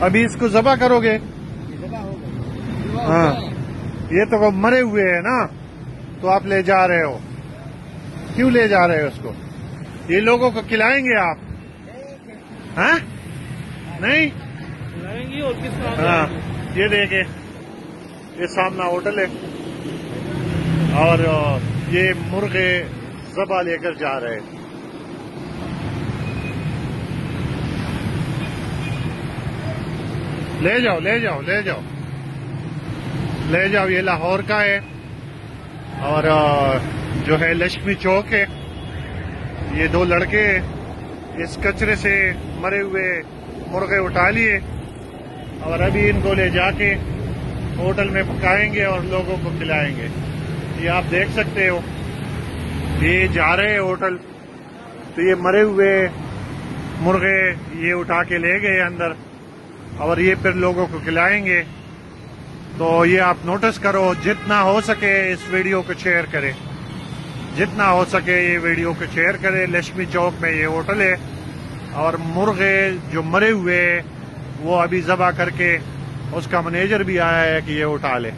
ابھی اس کو ذبح کرو گے؟ ہاں یہ تو مرے ہوئے ہیں نا، تو آپ لے جا رہے ہو، کیوں لے جا رہے ہو اس کو؟ یہ لوگوں کو کھلائیں گے آپ؟ ہاں نہیں کھلائیں گے اور کس طرح؟ ہاں یہ دیکھیں، یہ سامنا ہوٹل ہے اور یہ مرغے ذبح لے کر جا رہے ہیں۔ لے جاؤ لے جاؤ لے جاؤ لے جاؤ، یہ لاہور کا ہے اور جو ہے لکشمی چوک ہے۔ یہ دو لڑکے اس کچرے سے مرے ہوئے مرغے اٹھا لیے اور ابھی ان کو لے جا کے ہوٹل میں پکائیں گے اور لوگوں کو کھلائیں گے۔ یہ آپ دیکھ سکتے ہو، یہ جا رہے ہیں ہوٹل، تو یہ مرے ہوئے مرغے یہ اٹھا کے لے گئے اندر اور یہ پھر لوگوں کو کھلائیں گے۔ تو یہ آپ نوٹس کرو، جتنا ہو سکے اس ویڈیو کو شیئر کریں، جتنا ہو سکے یہ ویڈیو کو شیئر کریں۔ لکشمی چوک میں یہ ہوٹل ہے اور مرغے جو مرے ہوئے وہ ابھی ذبح کر کے اس کا مینیجر بھی آیا ہے کہ یہ اٹھا لے۔